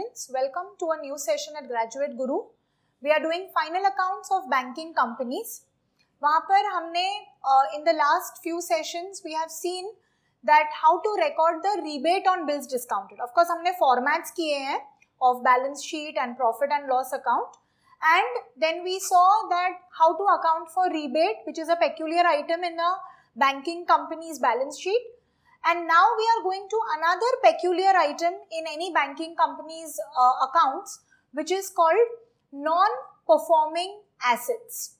students, welcome to a new session at Graduate Guru. We are doing final accounts of banking companies. वहाँ पर हमने in the last few sessions we have seen that how to record the rebate on bills discounted. Of course हमने formats किए हैं of balance sheet and profit and loss account, and then we saw that how to account for rebate, which is a peculiar item in a banking company's balance sheet. And now we are going to another peculiar item in any banking company's accounts, which is called non-performing assets.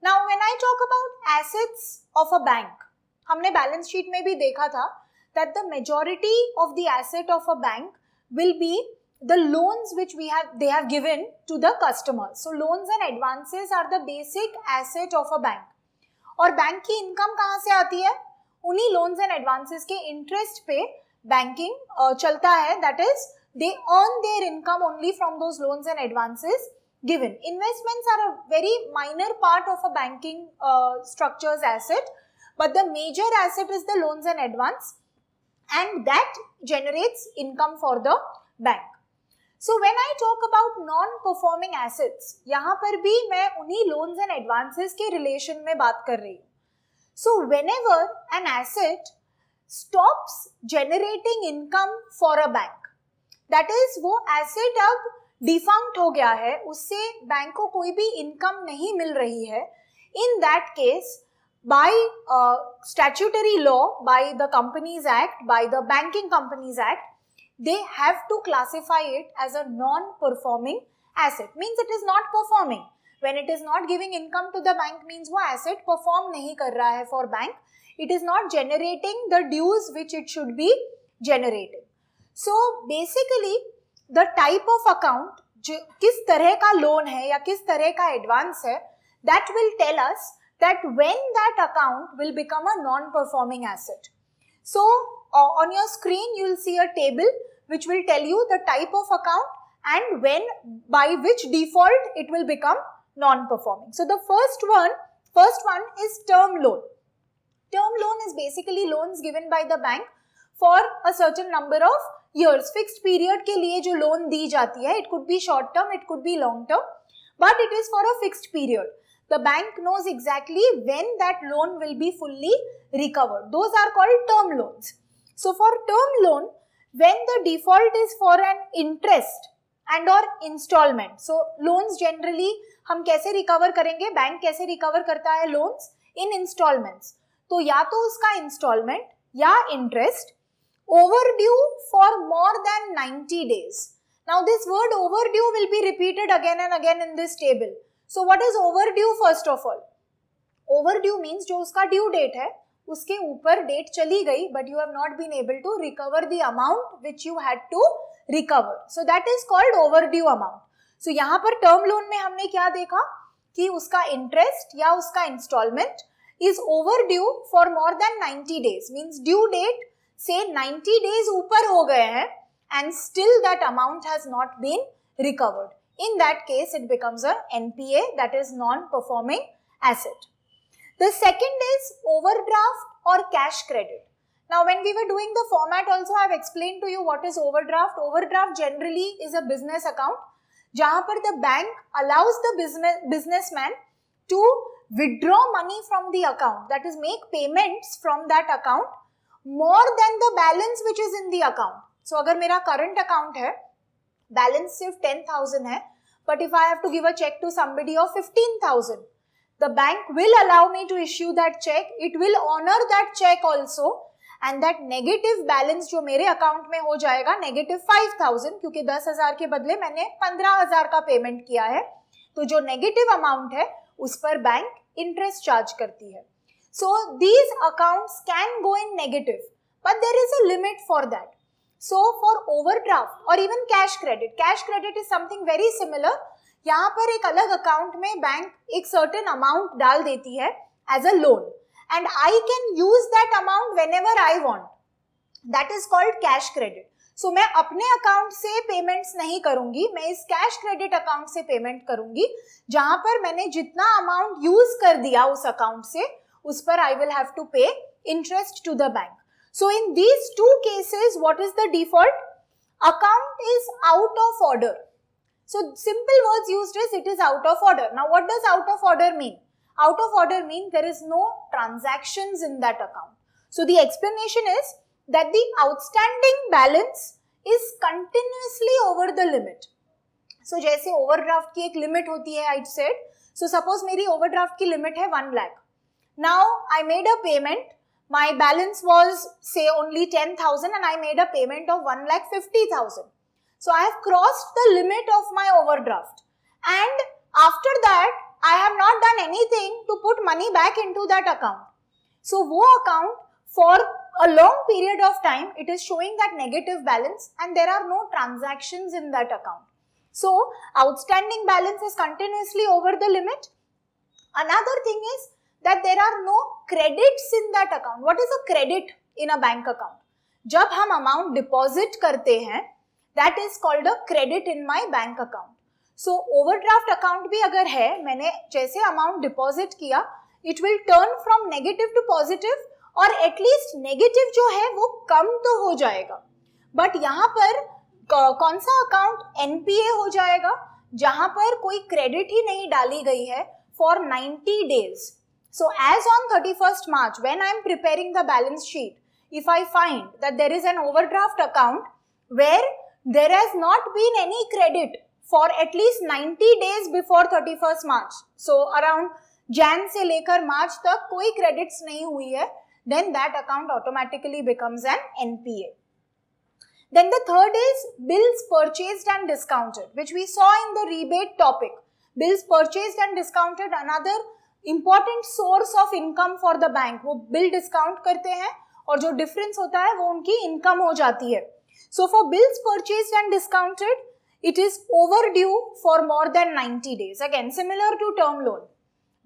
Now when I talk about assets of a bank, हमने balance sheet में भी देखा था that the majority of the asset of a bank will be the loans which they have given to the customers. So loans and advances are the basic asset of a bank. और bank की income कहाँ से आती है? उन्हीं loans and advances के interest पे banking चलता है. That is they earn their income only from those loans and advances given. Investments are a very minor part of a banking structures asset, but the major asset is the loans and advance, and that generates income for the bank. So when I talk about non performing assets, यहाँ पर भी मैं उन्हीं loans and advances के relation में बात कर रही हूँ. So whenever an asset stops generating income for a bank, that is वो asset अब defunct हो गया है, उससे बैंक को कोई भी income नहीं मिल रही है, in that case by statutory law, by the Companies Act, by the Banking Companies Act, they have to classify it as a non-performing asset. Means it is not performing. When it is not giving income to the bank means वो asset perform नहीं कर रहा है for bank. It is not generating the dues which it should be generating. So basically the type of account जो किस तरह का loan है या किस तरह का advance है, that will tell us that when that account will become a non-performing asset. So on your screen you will see a table which will tell you the type of account and when by which default it will become non-performing. So the first one is term loan. Term loan is basically loans given by the bank for a certain number of years. Fixed period के लिए जो loan दी जाती है, it could be short term, it could be long term, but it is for a fixed period. The bank knows exactly when that loan will be fully recovered. Those are called term loans. So for term loan, when the default is for an interest and or installment, so loans generally हम कैसे recover करेंगे? Bank कैसे recover करता है loans? इन installments. तो या तो उसका इंस्टॉलमेंट या interest overdue for more than 90 days. Now this word overdue will be repeated again and again in this table. So what is overdue? First of all, overdue means जो उसका due date है उसके ऊपर date चली गई, but you have not been able to recover the amount which you had to recover. So that is called overdue amount. So यहाँ पर term loan में हमने क्या देखा कि उसका इंटरेस्ट या उसका installment is overdue for more than 90 days. Means due date से 90 days ऊपर हो गए हैं and still that amount has not been recovered. In that case it becomes a NPA, that is non performing asset. The second is overdraft और cash credit. Now when we were doing the format also I have explained to you what is overdraft. Overdraft generally is a business account जहाँ पर the bank allows the businessman to withdraw money from the account, that is make payments from that account more than the balance which is in the account. So अगर मेरा current account है, balance सिर्फ 10,000 है, but if I have to give a check to somebody of 15,000, the bank will allow me to issue that check. It will honor that check also. And that negative balance जो मेरे account में हो जाएगा -5,000, क्योंकि 10,000 के बदले मैंने 15,000 का पेमेंट किया है, तो जो नेगेटिव अमाउंट है उस पर बैंक इंटरेस्ट चार्ज करती है. So these accounts can go in negative, but there is a limit for that. So for overdraft और even cash credit is something very similar. यहाँ पर एक अलग अकाउंट में बैंक एक सर्टेन अमाउंट डाल देती है as a loan, and I can use that amount whenever I want. That is called cash credit. So मैं अपने अकाउंट से पेमेंट्स नहीं करूंगी, मैं इस कैश क्रेडिट अकाउंट से पेमेंट करूंगी, जहां पर मैंने जितना अमाउंट यूज कर दिया उस अकाउंट से उस पर I will have to pay interest to the bank. So in these two cases, what is the default? account is out of order. So simple words used is it is out of order. Now what does out of order mean? Out of order means there is no transactions in that account. So the explanation is that the outstanding balance is continuously over the limit. So जैसे overdraft की एक limit होती है, I said. So suppose मेरी overdraft की limit है 1 lakh. Now I made a payment. My balance was say only 10,000 and I made a payment of 1,50,000. So I have crossed the limit of my overdraft. And after that, I have not done anything to put money back into that account. So वो account for a long period of time, it is showing that negative balance and there are no transactions in that account. So outstanding balance is continuously over the limit. Another thing is that there are no credits in that account. What is a credit in a bank account? जब हम amount deposit करते हैं, that is called a credit in my bank account. So overdraft account भी अगर है, मैंने जैसे amount deposit किया, it will turn from negative to positive और at least negative जो है वो कम तो हो जाएगा. But यहाँ पर कौन सा account NPA हो जाएगा जहाँ पर कोई credit ही नहीं डाली गई है for 90 days. So as on 31st March, when I am preparing the balance sheet, if I find that there is an overdraft account where there has not been any credit for at least 90 days before 31st March, so around Jan से लेकर March तक कोई credits नहीं हुई है, then that account automatically becomes an NPA. Then the third is bills purchased and discounted, which we saw in the rebate topic. Bills purchased and discounted, another important source of income for the bank. वो bill discount करते हैं और जो difference होता है वो उनकी income हो जाती है. So for bills purchased and discounted, it is overdue for more than 90 days. Again, similar to term loan.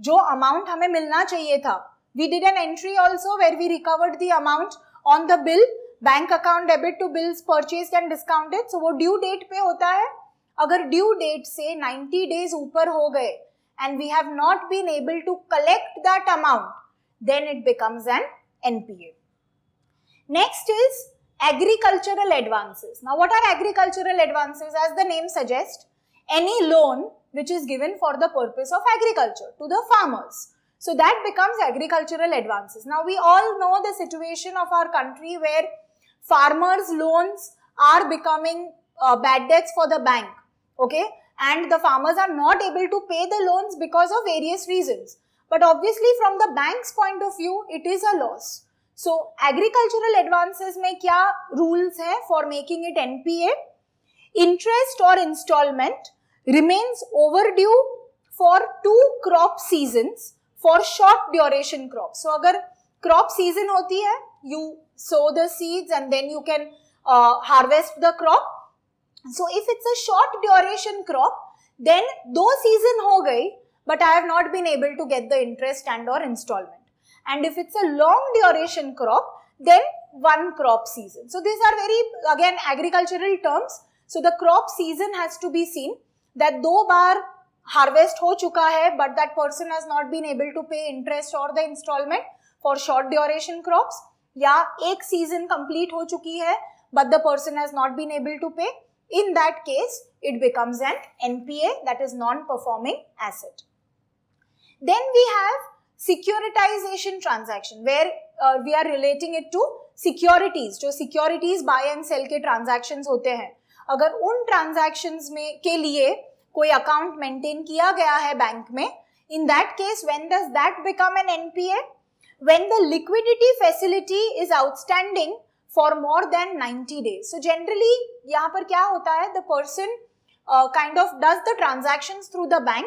जो amount हमें मिलना चाहिए था, we did an entry also where we recovered the amount on the bill, bank account debit to bills purchased and discounted. So वो due date पे होता है. अगर due date से 90 days ऊपर हो गए and we have not been able to collect that amount, then it becomes an NPA. Next is agricultural advances. Now what are agricultural advances? As the name suggests, any loan which is given for the purpose of agriculture to the farmers. So that becomes agricultural advances. Now we all know the situation of our country where farmers' loans are becoming bad debts for the bank. Okay, and the farmers are not able to pay the loans because of various reasons. But obviously from the bank's point of view, it is a loss. So agricultural advances में क्या rules है for making it NPA? Interest or installment remains overdue for 2 crop seasons for short duration crops. So अगर crop season होती है, you sow the seeds and then you can harvest the crop. So if it's a short duration crop, then दो season हो गई, but I have not been able to get the interest and or installment. And if it's a long duration crop, then 1 crop season. So these are very, again, agricultural terms. So the crop season has to be seen that 2 bar harvest हो चुका है, but that person has not been able to pay interest or the installment for short duration crops. या एक season complete हो चुकी है, but the person has not been able to pay. In that case, it becomes an NPA, that is non-performing asset. Then we have securitization transaction where we are relating it to securities. जो securities buy and sell के transactions होते हैं, अगर उन transactions में के लिए कोई account maintain किया गया है बैंक में, in that case, when does that become an NPA? When the liquidity facility is outstanding for more than 90 days. So generally यहाँ पर क्या होता है, the person kind of does the transactions through the bank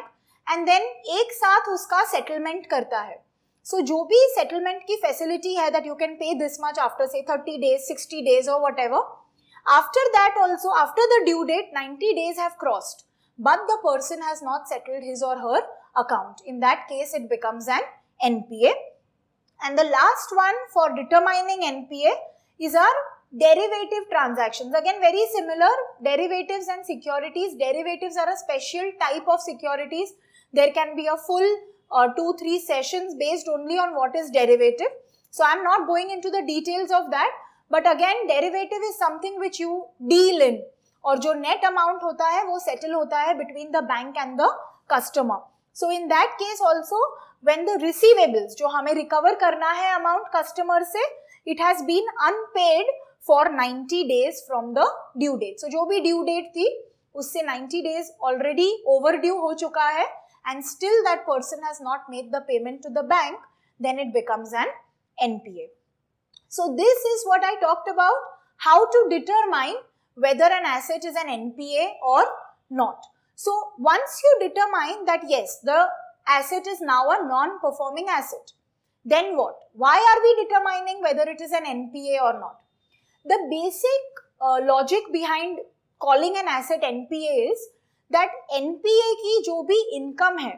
and then एक साथ उसका settlement करता है. So जो भी settlement की facility है that you can pay this much after say 30 days, 60 days or whatever. After that also, after the due date, 90 days have crossed, but the person has not settled his or her account. In that case, it becomes an NPA. And the last one for determining NPA is our derivative transactions. Again, very similar, derivatives and securities. Derivatives are a special type of securities. There can be a full 2-3 sessions based only on what is derivative. So I'm not going into the details of that, but again derivative is something which you deal in, और जो net amount होता है वो settle होता है between the bank and the customer. So in that case also when the receivables, जो हमें recover करना है अमाउंट कस्टमर से, it has been unpaid for 90 days from the due date. So जो भी ड्यू डेट थी उससे 90 days ऑलरेडी ओवर ड्यू हो चुका है, and still that person has not made the payment to the bank, then it becomes an NPA. So this is what I talked about, how to determine whether an asset is an NPA or not. So once you determine that yes, the asset is now a non-performing asset, then what? Why are we determining whether it is an NPA or not? The basic logic behind calling an asset NPA is that NPA की जो भी income है,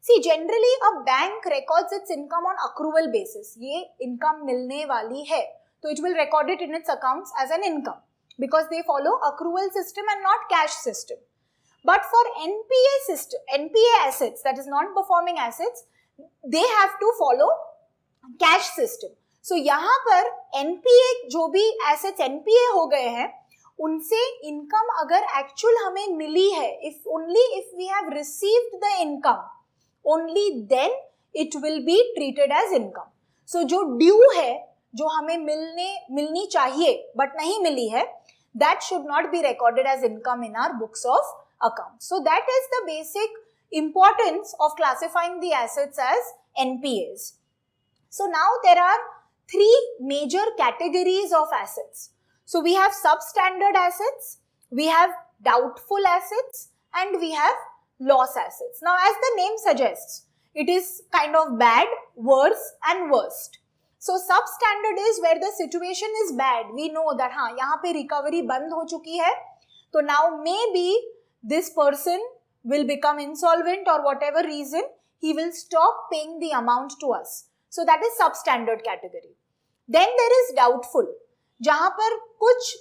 see generally a bank records its income on accrual basis. ये income मिलने वाली है, तो it will record it in its accounts as an income because they follow accrual system and not cash system. But for NPA system, NPA assets, that is non-performing assets, they have to follow cash system. So यहाँ पर NPA जो भी assets NPA हो गए हैं उनसे income अगर actual हमें मिली है, if only if we have received the income, only then it will be treated as income. So जो ड्यू है, जो हमें मिलनी चाहिए बट नहीं मिली है, that should not be recorded as income in our books of account. So that is the basic importance of classifying the assets as NPAs. So now there are three major categories of assets. So we have substandard assets, we have doubtful assets, and we have loss assets. Now as the name suggests, it is kind of bad, worse and worst. So substandard is where the situation is bad. We know that हाँ यहाँ पे recovery बंद हो चुकी है, तो now maybe this person will become insolvent or whatever reason, he will stop paying the amount to us. So that is substandard category. Then there is doubtful, जहां पर कुछ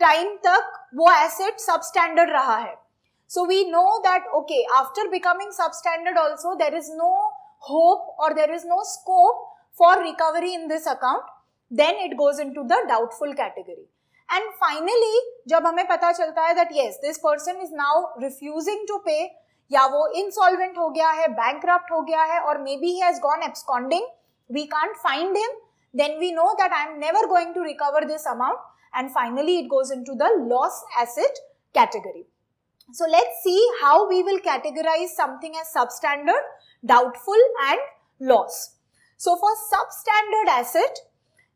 टाइम तक वो एसेट सबस्टैंडर्ड रहा है. So we know that okay, after becoming substandard also there is no hope और there is no scope for recovery in this account, then it goes in to the doubtful category. And finally जब हमें पता चलता है that yes this person is now refusing to pay, या वो insolvent हो गया है, बैंकरप्ट हो गया है, और maybe he has gone absconding, we can't find him, then we know that I am never going to recover this amount, and finally it goes into the loss asset category. So let's see how we will categorize something as substandard, doubtful and loss. So for substandard asset,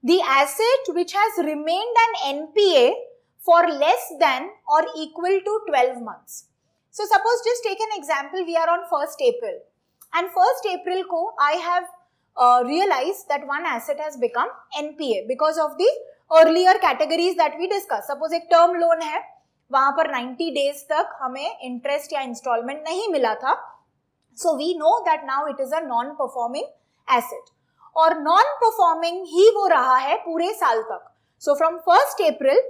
the asset which has remained an NPA for less than or equal to 12 months. So suppose just take an example, we are on 1st April and 1st April ko I have realize that one asset has become NPA because of the earlier categories that we discussed. Suppose एक term loan है, वहां पर 90 days तक हमें interest या installment नहीं मिला था, so we know that now it is a non-performing asset. और non-performing ही वो रहा है पूरे साल तक. So from 1st April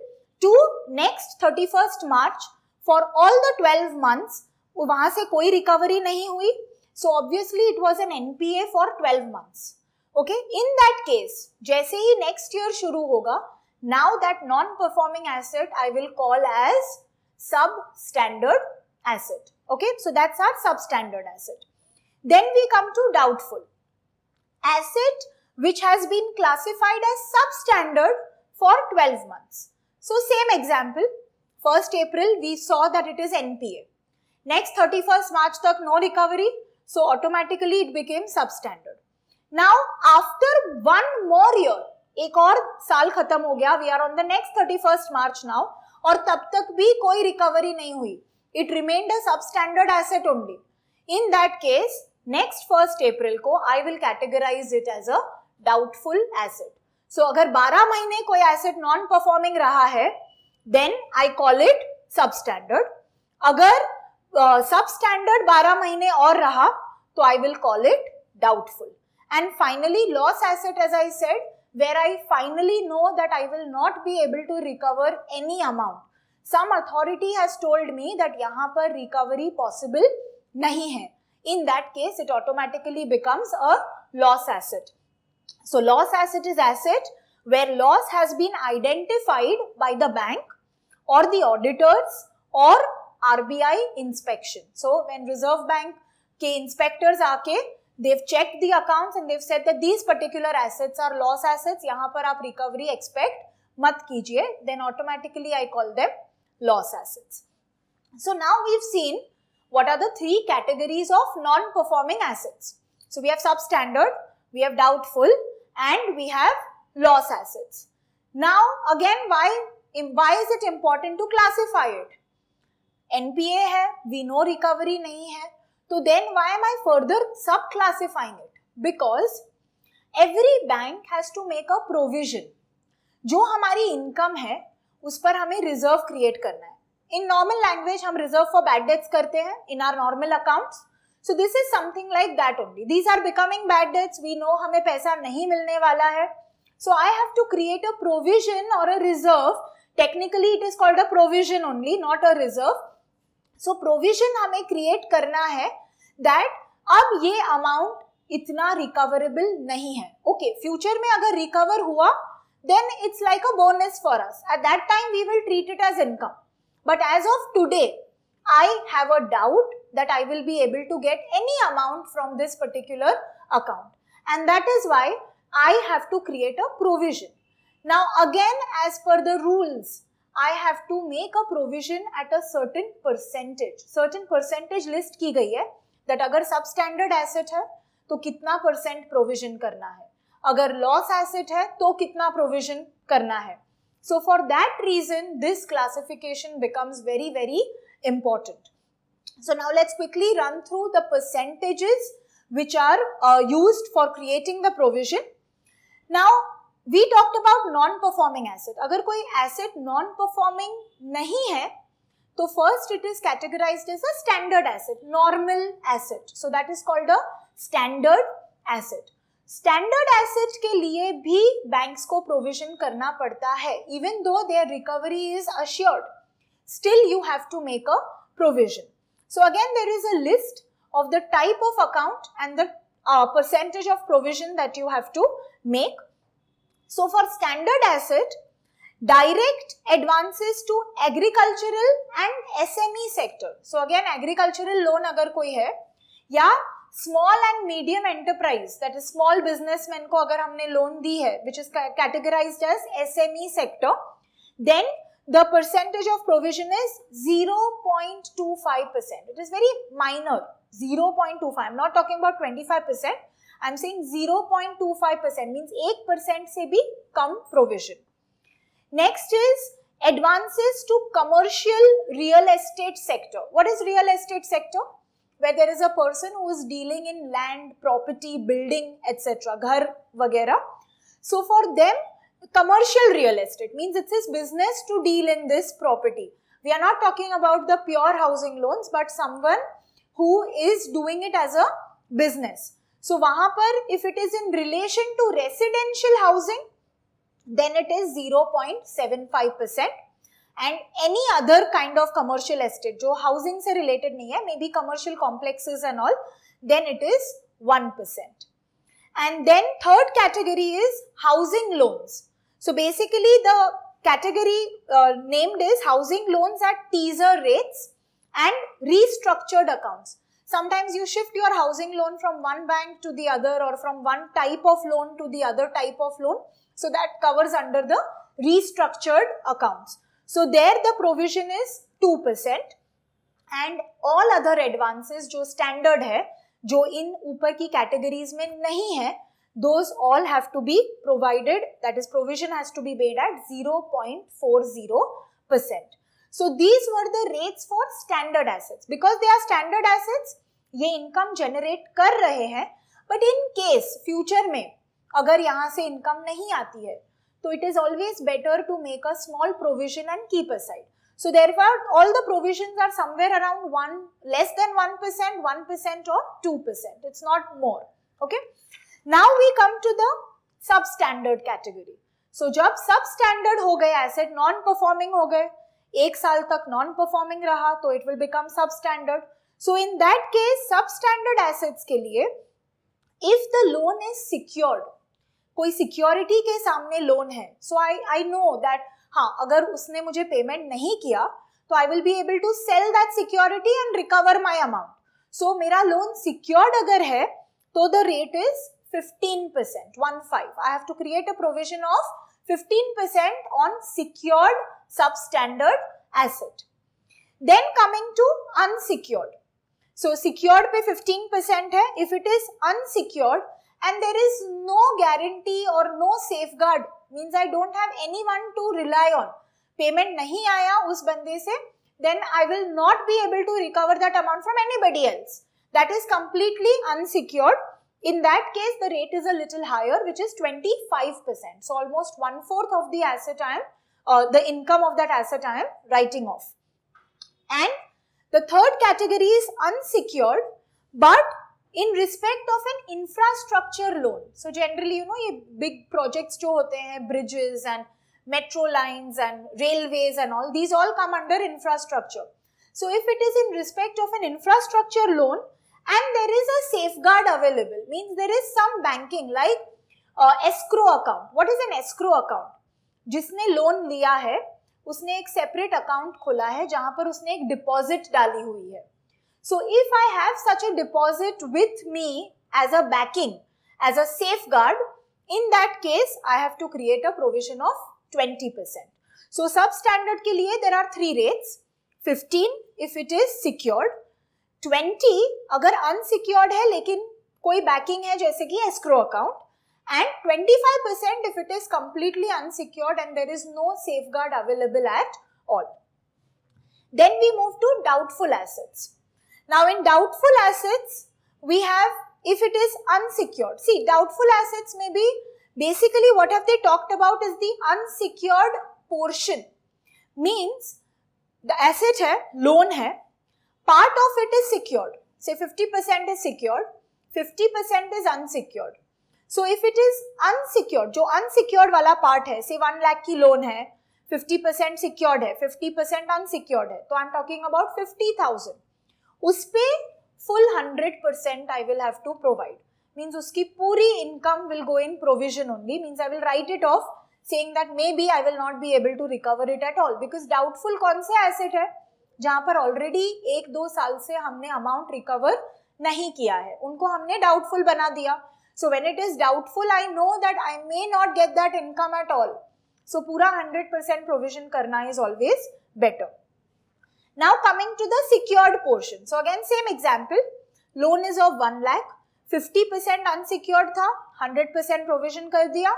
to next 31st March, for all the 12 months, वहां से कोई recovery नहीं हुई. So obviously it was an NPA for 12 months. Okay, in that case, जैसे ही next year शुरू होगा, now that non-performing asset I will call as substandard asset. Okay, so that's our substandard asset. Then we come to doubtful. Asset which has been classified as substandard for 12 months. So same example, 1st April we saw that it is NPA. Next 31st March तक no recovery. So automatically it became substandard. Now after one more year, एक और साल खत्म हो गया, we are on the next 31st March now, और तब तक भी कोई रिकवरी नहीं हुई, it remained a substandard asset only. In that case, next 1st April को I will categorize it as a doubtful asset. So अगर 12 महीने कोई asset non-performing रहा है, then I call it substandard. अगर substandard 12 महीने और रहा तो I will call it doubtful. And finally loss asset, as I said, where I finally know that I will not be able to recover any amount. Some authority has told me that यहाँ पर recovery possible नहीं है. In that case it automatically becomes a loss asset. So loss asset is asset where loss has been identified by the bank or the auditors or RBI inspection. So when Reserve Bank के inspectors आके they've checked the accounts and they've said that these particular assets are loss assets, यहाँ पर आप recovery expect मत कीजिए, then automatically I call them loss assets. So now we've seen what are the three categories of non-performing assets. So we have substandard, we have doubtful, and we have loss assets. Now again, why is it important to classify it? NPA है, we know recovery नहीं है, तो then why am I further sub-classifying it? Because every bank has to make a provision. जो हमारी income है उस पर हमें रिजर्व क्रिएट करना है. इन नॉर्मल लैंग्वेज हम रिजर्व फॉर बैड डेट्स करते हैं in our normal accounts. So this is something like that only. These are becoming bad debts, we know हमें पैसा नहीं मिलने वाला है. So I have to create a provision और a reserve. Technically it is called a provision only, not a reserve. So provision हमें create करना है दैट अब ये अमाउंट इतना रिकवरेबल नहीं है. ओके, फ्यूचर में अगर रिकवर हुआ then it's like a bonus for us. At that time we will treat it as income. But as of today, I have a doubt that I will be able to get any amount from this particular account. And that is why I have to create a provision. Now again, as per the rules, I have to make a provision at a certain percentage. Certain percentage list की गई है that अगर substandard asset है तो कितना percent provision करना है. अगर लॉस एसेट है तो कितना प्रोविजन करना है. So for that reason this classification becomes very very important. So now let's quickly run through the percentages which are used for creating the provision. Now we talked about non performing asset. अगर कोई asset non performing नहीं है तो first it is categorised as a standard asset, normal asset. So that is called a standard asset. Standard asset के लिए भी banks को provision करना पड़ता है. Even though their recovery is assured, still you have to make a provision. So again there is a list of the type of account and the percentage of provision that you have to make. So for standard asset, direct advances to agricultural and SME sector. So again agricultural loan अगर कोई है या small and medium enterprise, that is small businessman को अगर हमने loan दी है which is categorised as SME sector, then the percentage of provision is 0.25%. It is very minor, 0.25. I am not talking about 25%, I am saying 0.25% means 1% से भी कम provision. Next is advances to commercial real estate sector. What is real estate sector? Where there is a person who is dealing in land, property, building, etc. घर वगैरह. So for them, commercial real estate means it's his business to deal in this property. We are not talking about the pure housing loans, but someone who is doing it as a business. So वहाँ पर if it is in relation to residential housing, then it is 0.75%. And any other kind of commercial estate जो housing से related नहीं है, maybe commercial complexes and all, then it is 1%. And then third category is housing loans. So basically the category named is housing loans at teaser rates and restructured accounts. Sometimes you shift your housing loan from one bank to the other or from one type of loan to the other type of loan. So that covers under the restructured accounts. So there the provision is 2% and all other advances जो standard है, जो इन ऊपर की categories में नहीं है, those all have to be provided, that is provision has to be made at 0.40%. So these were the rates for standard assets. Because they are standard assets, ये income generate कर रहे हैं, but in case future में अगर यहाँ से income नहीं आती है, so it is always better to make a small provision and keep aside. So therefore, all the provisions are somewhere around less than 1%, 1% or 2%. It's not more. Okay. Now we come to the substandard category. So जब substandard हो गए asset, non-performing हो गए, 1 साल तक non-performing रहा, तो it will become substandard. So in that case, substandard assets के लिए, if the loan is secured, कोई सिक्योरिटी के सामने लोन है, सो आई नो दैट हाँ अगर उसने मुझे पेमेंट नहीं किया तो I will be able to sell that security and recover my amount. So मेरा लोन सिक्योर्ड अगर है तो the rate is 15%, 15. I have to create a provision of 15% on secured substandard asset. Then coming to unsecured. So secured पे 15% है. If it is unsecured and there is no guarantee or no safeguard, means I don't have anyone to rely on. Payment नहीं आया उस बंदे से, then I will not be able to recover that amount from anybody else. That is completely unsecured. In that case, the rate is a little higher, which is 25%. So almost 1/4 of the asset the income of that asset I am writing off. And the third category is unsecured, but in respect of an infrastructure loan. So generally, ये big projects जो होते हैं, bridges and metro lines and railways and all, these all come under infrastructure. So if it is in respect of an infrastructure loan, and there is a safeguard available, means there is some banking like escrow account. What is an escrow account? जिसने loan लिया है उसने एक separate account खोला है जहां पर उसने एक डिपॉजिट डाली हुई है. So if I have such a deposit with me as a backing, as a safeguard, in that case I have to create a provision of 20%. So substandard के लिए there are 3 rates. 15 if it is secured, 20 अगर unsecured है लेकिन कोई backing है जैसे कि escrow account, and 25% if it is completely unsecured and there is no safeguard available at all. Then we move to doubtful assets. Now in doubtful assets we have, if it is unsecured, see doubtful assets may be basically what have they talked about is the unsecured portion, means the asset है, loan है, part of it is secured. Say 50% is secured, 50% is unsecured. So if it is unsecured, जो unsecured वाला part है, say 1 lakh की loan है, 50% secured है, 50% unsecured है, तो I'm talking about 50,000. उस पे full 100% I will have to provide. Means उसकी पूरी income will go in provision only. Means I will write it off, saying that maybe I will not be able to recover it at all. Because doubtful कौन से asset है जहां पर already 1-2 साल से हमने अमाउंट रिकवर नहीं किया है, उनको हमने डाउटफुल बना दिया. So when it is doubtful I know that I may not get that income at all. So पूरा 100% प्रोविजन करना is always better. Now coming to the secured portion. So again same example, loan is of 1 lakh, 50% unsecured था, 100% provision कर दिया,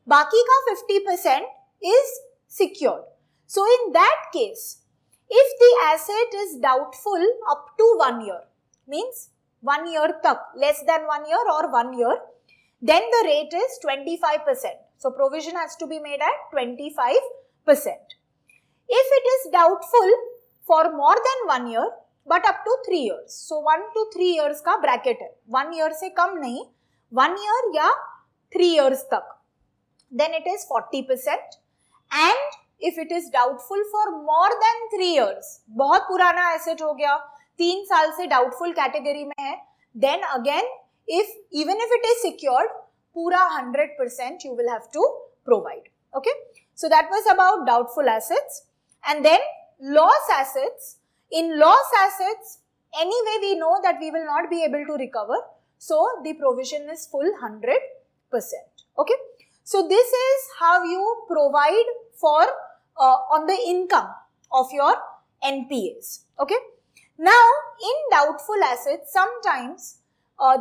बाकी का 50% is secured. So in that case if the asset is doubtful up to 1 year, means 1 year tak, less than 1 year or 1 year, then the rate is 25%. So provision has to be made at 25%. If it is doubtful for more than 1 year but up to 3 years, so 1 to 3 years का bracket है, 1 year से कम नहीं, 1 year या 3 years तक, then it is 40%. And if it is doubtful for more than 3 years, बहुत पुराना asset हो गया, 3 साल से डाउटफुल कैटेगरी में है, then again even if it is secured, पूरा 100% you will have to provide. Okay, so that was about doubtful assets. And then loss assets. In loss assets, anyway we know that we will not be able to recover, so the provision is full 100%. Okay, so this is how you provide for on the income of your NPAs. Okay. Now, in doubtful assets, sometimes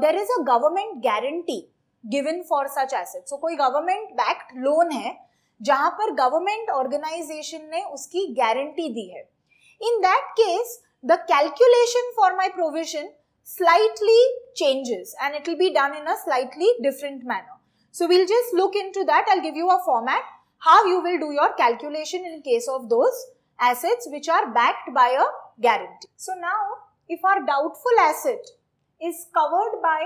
there is a government guarantee given for such assets. So, कोई government backed loan है जहाँ पर government organization ने उसकी guarantee दी है. In that case, the calculation for my provision slightly changes and it will be done in a slightly different manner. So, we'll just look into that. I'll give you a format how you will do your calculation in case of those assets which are backed by a guarantee. So now, if our doubtful asset is covered by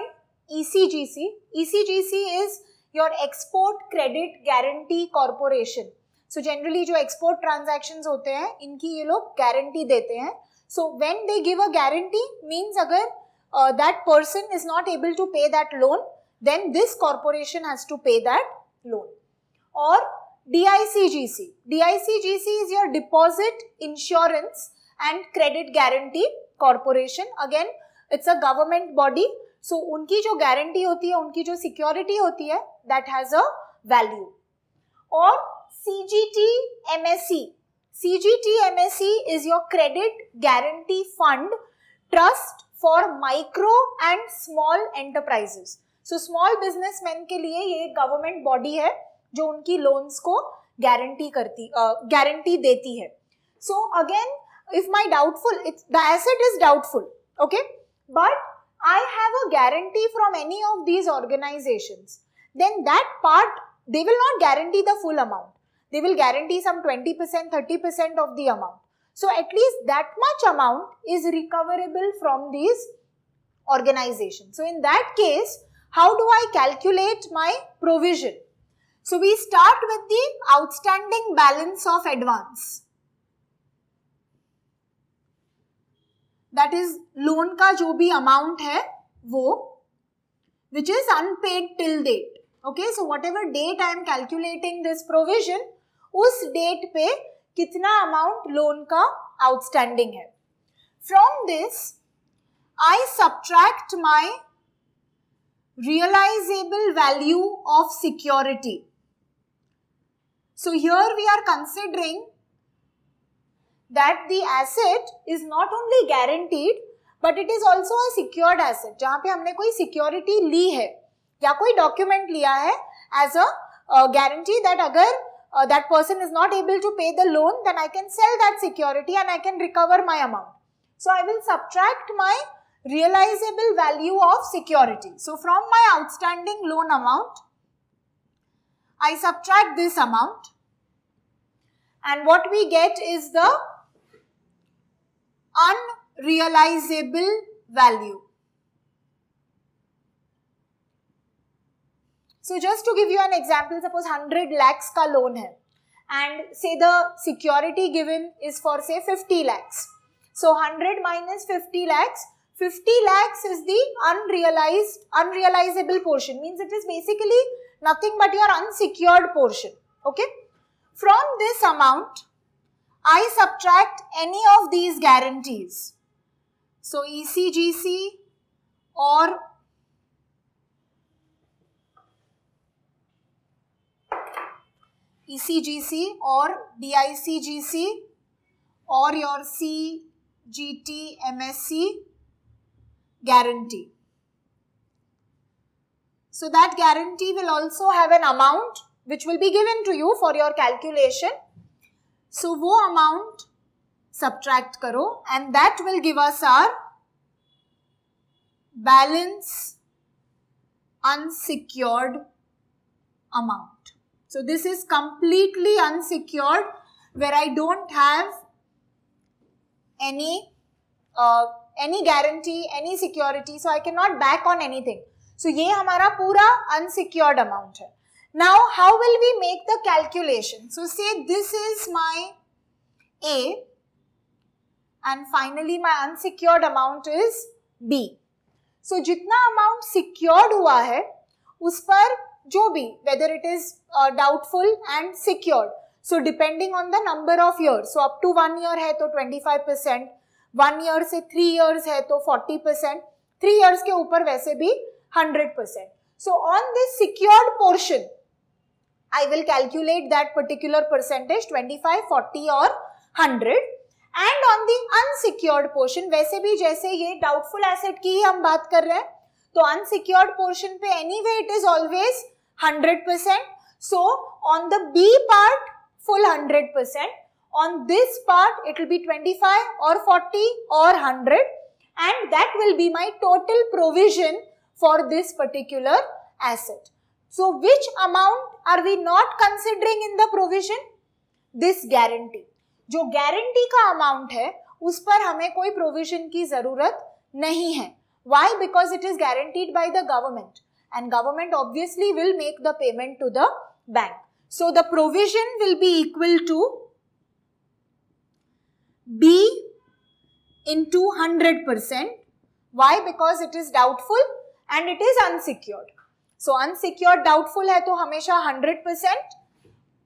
ECGC, ECGC is your Export Credit Guarantee Corporation. So generally जो export transactions होते हैं इनकी ये लोग guarantee देते हैं. So when they give a guarantee means अगर that person is not able to pay that loan, then this corporation has to pay that loan. Or DICGC. DICGC is your Deposit Insurance and Credit Guarantee Corporation. Again, it's a government body. So, उनकी जो guarantee होती है, उनकी जो security होती है, that has a value. Or CGT MSE. CGT MSE is your Credit Guarantee Fund Trust for Micro and Small Enterprises. So, small businessmen के लिए ये government body है जो उनकी loans को guarantee देती है. So, again, if my the asset is doubtful, okay, but I have a guarantee from any of these organizations, then that part, they will not guarantee the full amount. They will guarantee some 20%, 30% of the amount. So, at least that much amount is recoverable from these organizations. So, in that case, how do I calculate my provision? So, we start with the outstanding balance of advance. That is, loan का जो भी amount है, वो, which is unpaid till date. Okay, so whatever date I am calculating this provision, उस date पे कितना amount loan का outstanding है. From this, I subtract my realizable value of security. So here we are considering that the asset is not only guaranteed but it is also a secured asset. जहाँ पे हमने कोई security ली है या कोई document लिया है as a guarantee that अगर that person is not able to pay the loan, then I can sell that security and I can recover my amount. So I will subtract my realizable value of security. So from my outstanding loan amount, I subtract this amount, and what we get is the unrealizable value. So just to give you an example, suppose 100 lakhs ka loan hai and say the security given is for say 50 lakhs. So 100 minus 50 lakhs, 50 lakhs is the unrealizable portion, means it is basically nothing but your unsecured portion. Okay. From this amount, I subtract any of these guarantees. So ECGC or DICGC or your CGT MSE guarantee. So that guarantee will also have an amount which will be given to you for your calculation. So वो amount subtract करो and that will give us our balance unsecured amount. So this is completely unsecured where I don't have any guarantee, any security, so I cannot back on anything. So ये हमारा पूरा unsecured amount है. Now how will we make the calculation? So say this is my A and finally my unsecured amount is B. So जितना amount secured हुआ है उस पर जो भी, whether it is doubtful and secured, so depending on the number of years, so up to 1 year है तो 25%, 1 year से 3 years है तो 40%, 3 years के ऊपर वैसे भी 100%. So on this secured portion, I will calculate that particular percentage 25, 40 or 100. And on the unsecured portion, वैसे भी जैसे ये doubtful asset की ही हम बात कर रहे हैं, तो unsecured portion पे anyway it is always 100%. So on the B part, full 100%. On this part, it will be 25 or 40 or 100. And that will be my total provision for this particular asset. So which amount are we not considering in the provision? This guarantee. जो guarantee का amount है, उस पर हमें कोई provision की ज़रूरत नहीं है. Why? Because it is guaranteed by the government. And government obviously will make the payment to the bank. So the provision will be equal to B into 100%. Why? Because it is doubtful and it is unsecured. So unsecured doubtful है तो हमेशा 100%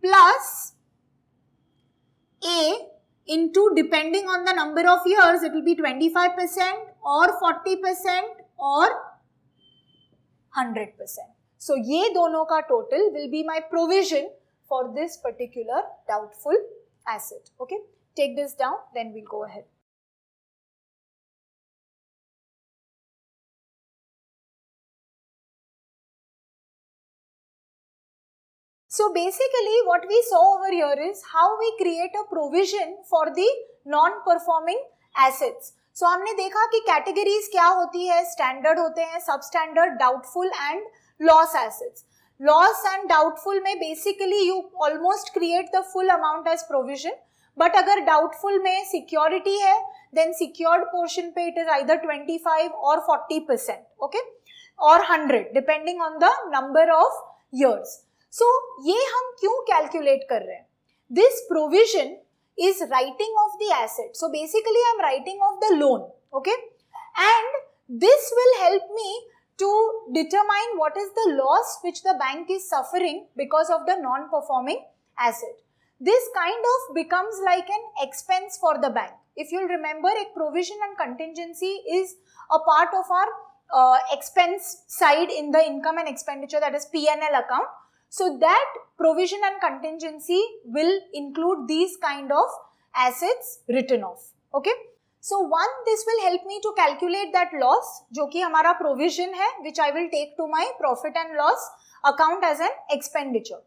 plus A into, depending on the number of years, it will be 25% or 40% or 100%. So ये दोनों का total will be my provision for this particular doubtful asset. Okay, take this down, then we'll go ahead. So basically what we saw over here is how we create a provision for the non-performing assets. So हमने देखा कि categories क्या होती है, standard होते हैं, substandard, doubtful and loss assets. Loss and doubtful में basically you almost create the full amount as provision, but अगर doubtful में security है, then secured portion पे it is either 25 or 40%, okay, or 100 depending on the number of years. So ये हम क्यों calculate कर रहे हैं? This provision is writing off the asset. So basically I'm writing off the loan, okay? And this will help me to determine what is the loss which the bank is suffering because of the non-performing asset. This kind of becomes like an expense for the bank. If you'll remember, a provision and contingency is a part of our expense side in the income and expenditure, that is P&L account. So that provision and contingency will include these kind of assets written off. Okay. So one, this will help me to calculate that loss जो कि हमारा provision है, which I will take to my profit and loss account as an expenditure.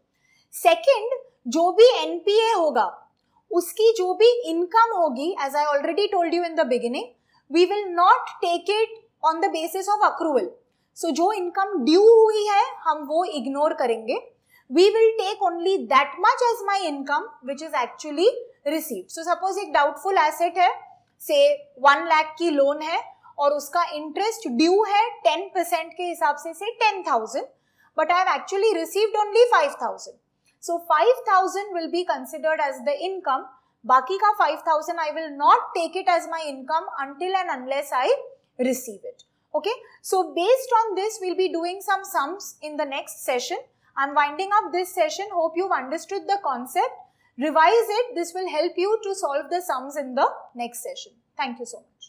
Second, जो भी NPA होगा, उसकी जो भी income होगी, as I already told you in the beginning, we will not take it on the basis of accrual. So जो income due हुई है, हम वो ignore करेंगे. We will take only that much as my income which is actually received. So suppose एक doubtful asset है, say 1 lakh की loan है और उसका interest due है 10% के हिसाब से 10,000, but I have actually received only 5,000. So 5,000 will be considered as the income. बाकी का 5,000 I will not take it as my income until and unless I receive it. Okay. So based on this, we'll be doing some sums in the next session. I'm winding up this session. Hope you've understood the concept. Revise it. This will help you to solve the sums in the next session. Thank you so much.